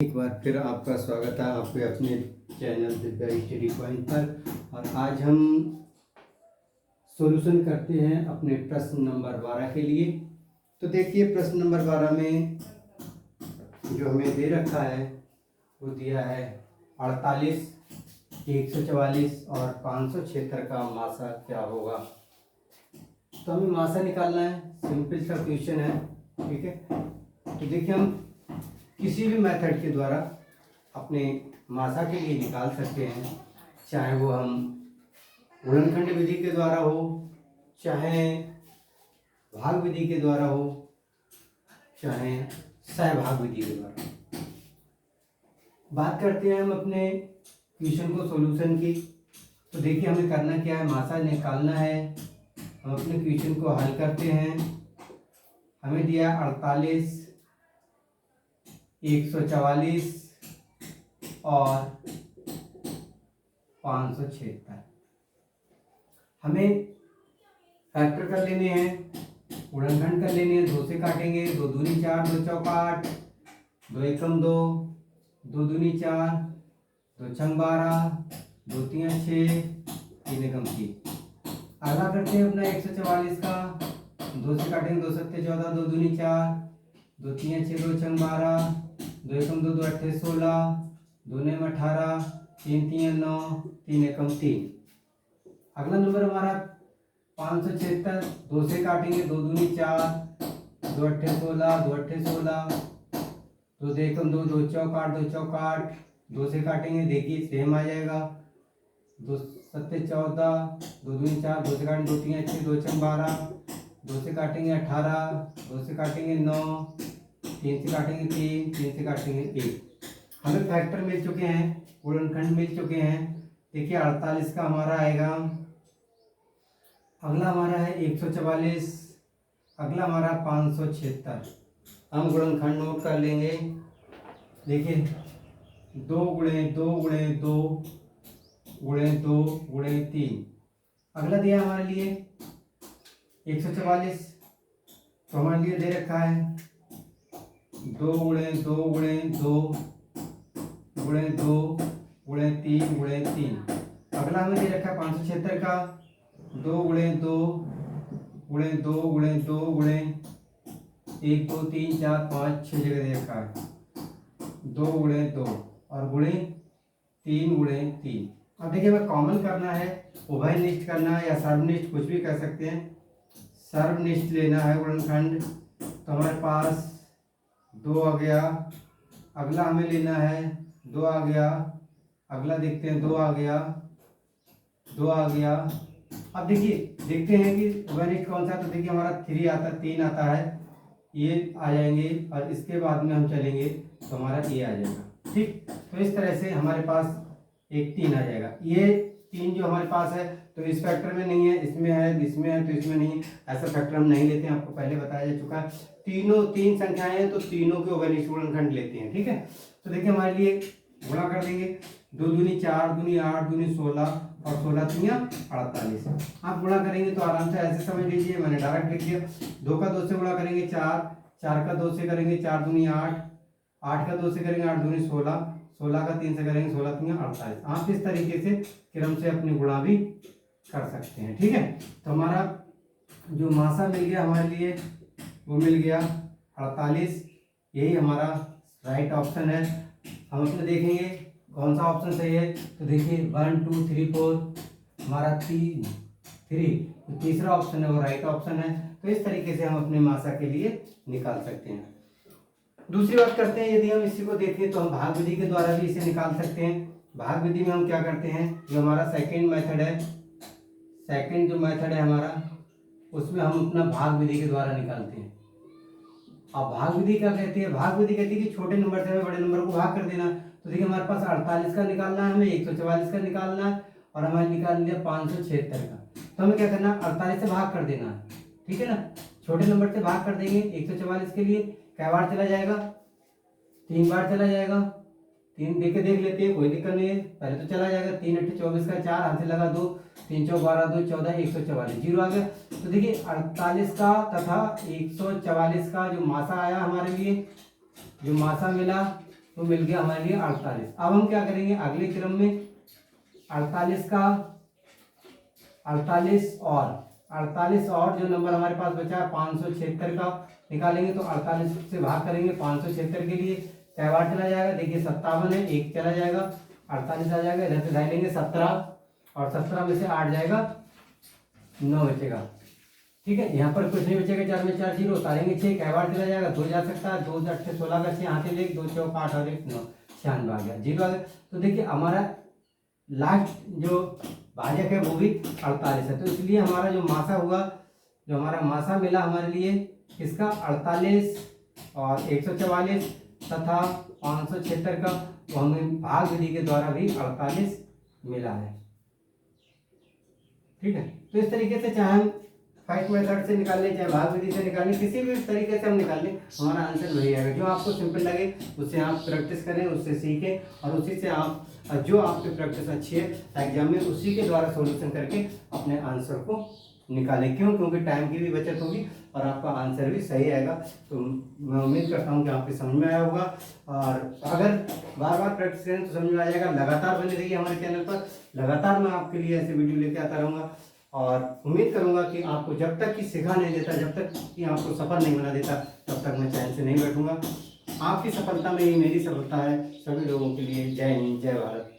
एक बार फिर आपका स्वागत है आपके अपने चैनल दिव्या स्टडी पॉइंट पर। और आज हम सॉल्यूशन करते हैं अपने प्रश्न नंबर 12 के लिए। तो देखिए प्रश्न नंबर 12 में जो हमें दे रखा है वो दिया है 48, 144 और 576 का मासा क्या होगा। तो हमें मासा निकालना है, सिंपल सा क्वेश्चन है, ठीक है। तो देखिए हम किसी भी मेथड के द्वारा अपने मासा के लिए निकाल सकते हैं, चाहे वो हम गुणनखंड विधि के द्वारा हो, चाहे भाग विधि के द्वारा हो, चाहे सहभाग विधि के द्वारा। बात करते हैं हम अपने क्वेश्चन को सॉल्यूशन की। तो देखिए हमें करना क्या है, मासा निकालना है। हम अपने क्वेश्चन को हल करते हैं। हमें दिया 48, 144 और 576। हमें फैक्टर कर लेने हैं, गुणनखंड कर लेने हैं। 2 से काटेंगे, 2 दूनी 4, 2 चौका 8, 2 एकम 2, 2 दूनी 4, 2 छंग 12, 2 तियां 6, 3 एकम 3। अगला करते हैं अपना 144 का। 2 से काटेंगे, 2 सत्ते 14, 2 दूनी 4, 2 तियां 6, 2 छंग 12, 2 एकम 2, 2 अट्ठे 16, 2 नेम 18, 3 तियां 9, 3 एकम 3। अगला नंबर हमारा 576। 2 से काटेंगे, 2 दूनी 4, 2 अट्ठे 16, 2 अट्ठे 16, 2 एकम 2, 2 चौका 8, 2 चौका 8। 2 से काटेंगे, देखिए सेम आ जाएगा। 2 सत्ते 14, 2 दूनी 4, 2 से काटेंगे 2 तियां 6, 2 छंग 12, 2 से काटेंगे 18, 2 से काटेंगे 9, 3 से काटेंगे 3, 3 से काटेंगे 1। हमें फैक्टर मिल चुके हैं, गुणनखंड मिल चुके हैं। देखिए 48 का हमारा आएगा। अगला हमारा है 144, अगला हमारा 576। हम गुणनखंड नोट कर लेंगे। देखिए 2 गुणे 2 गुणे 2 गुणे 2 गुणे 3। अगला दिया हमारे लिए 144, तो हमारे लिए दे रखा है 2 गुणे 2 गुणे 2 गुणे 2 गुणे 3 गुणे 3। अगला हमें दे रखा है 576 का 2 गुणे 2 गुणे 2 गुणे 2 गुणे 1 2 3 4 5 6 जगह दे रखा है 2 गुणे 2 और गुणे 3 गुणे 3। अब देखिए हमें कॉमन करना है, उभयनिष्ठ करना है या सर्वनिष्ठ, कुछ भी कर सकते हैं। सर्वनिष्ठ लेना है गुणनखंड, तो हमारे पास 2 आ गया। अगला हमें लेना है 2 आ गया। अगला देखते हैं 2 आ गया, 2 आ गया। अब देखिए देखते हैं कि उभयनिष्ठ कौन सा है। तो देखिए हमारा 3 आता, 3 आता है, ये आ जाएंगे और इसके बाद में हम चलेंगे तो हमारा ये आ जाएगा। ठीक, तो इस तरह से हमारे पास एक 3 आ जाएगा। ये 3 जो हमारे पास है तो इस फैक्टर में नहीं है, इसमें है, इसमें है, तो इसमें नहीं। ऐसा फैक्टर हम नहीं लेते हैं, आपको पहले बताया जा चुका है। तीनों 3 संख्याएं हैं तो तीनों के उभयनिष्ठ गुणनखंड लेते हैं, ठीक है। तो देखिए हमारे लिए गुणा कर देंगे। 2 दूनी 4 दूनी 8 दूनी 16 और 16 तियां 48। आप गुणा करेंगे तो आराम से ऐसे समझ लीजिए, मैंने डायरेक्ट लिख दिया। 2 का 2 से गुणा करेंगे 4, 4 का 2 से करेंगे 4 दूनी 8, 8 का 2 से करेंगे 8 दूनी 16, 16 का 3 से करेंगे 16 तियां 48। आप इस तरीके से क्रम से अपनी गुणा भी कर सकते हैं, ठीक है। तो हमारा जो मासा मिल गया हमारे लिए वो मिल गया 48। यही हमारा राइट ऑप्शन है। हम अपने देखेंगे कौन सा ऑप्शन सही है। तो देखिए 1 2 3 4 हमारा 3 तो तीसरा ऑप्शन है वो राइट ऑप्शन है। तो इस तरीके से हम अपने मासा के लिए निकाल सकते हैं। दूसरी बात करते हैं, यदि हम इसी को देखें तो हम भाग विधि के द्वारा भी इसे निकाल सकते हैं। भाग विधि में हम क्या करते हैं, जो हमारा सेकंड मेथड है, सेकंड जो मेथड है हमारा, उसमें हम अपना भाग विधि के द्वारा निकालते हैं। अब भाग विधि क्या कहती है, भाग विधि कहती है कि छोटे नंबर से हमें बड़े नंबर को भाग कर देना। तो देखिए हमारे पास 48 का निकालना है, हमें 144 का निकालना है और हमारे निकाल लिया 576 का। तो हमें क्या करना है, 48 से भाग कर देना है, ठीक है ना। छोटे नंबर से भाग कर देंगे। 144 के लिए क्या बार चला जाएगा, 3 बार चला जाएगा। 3 देख के देख लेते हैं, कोई दिक्कत नहीं है, पहले तो चला जाएगा। 3 8 24 का 4 हाथ से लगा 2, 3 चौक 12 2 14 144 जीरो आ गया। तो देखिए 48 का तथा 144 का जो मासा आया हमारे लिए, जो मासा मिला तो मिल गया हमारे लिए 48। अब हम क्या करेंगे अगले क्रम में 48 और जो नंबर हमारे पास बचा है 576 का निकालेंगे। तो 48 से भाग करेंगे 576 के लिए, क्या बार चला जाएगा, देखिए 57 है, एक चला जाएगा, 48 आ जाएगा, इधर से ढाई लेंगे 17, और 17 में से 8 जाएगा, 9 बचेगा। ठीक है, यहाँ पर कुछ नहीं बचेगा, 4 में 4 0, उतारेंगे 6, क्या बार चला जाएगा, 2 जा सकता है, 2 8 16 का 6 यहाँ से ले, 2 4 8 और 1 9, 96 आ गया, 0 आ गया। तो देखिए हमारा लास्ट जो भाजक है वो भी 48 है। तो इसलिए हमारा जो मासा हुआ, जो हमारा मासा मिला हमारे लिए इसका 48 और 144 तथा 576 का, वो हमें भाग विधि के द्वारा भी 48 मिला है। ठीक है, तो इस तरीके से चाहे हम फाइव मेथड से निकाल लें, चाहे भाग विधि से निकाल लें, किसी भी तरीके से हम निकाल लें, हमारा आंसर वही आएगा। जो आपको सिंपल लगे उससे आप प्रैक्टिस करें, उससे सीखें, और उसी से आप जो आपकी प्रैक्टिस अच्छी है एग्जाम में उसी के द्वारा सॉल्यूशन करके अपने आंसर को निकालें। क्यों? क्योंकि टाइम की भी बचत होगी और आपका आंसर भी सही आएगा। तो मैं उम्मीद करता हूँ कि आपके समझ में आया होगा, और अगर बार बार प्रैक्टिस करें तो समझ में आ जाएगा। लगातार बने रहिए हमारे चैनल पर, लगातार मैं आपके लिए ऐसे वीडियो लेके आता रहूँगा, और उम्मीद करूँगा कि आपको जब तक कि सिखा नहीं देता, जब तक कि आपको सफल नहीं बना देता, तब तक मैं चैन से नहीं बैठूंगा। आपकी सफलता में ही मेरी सफलता है। सभी लोगों के लिए जय हिंद, जय भारत।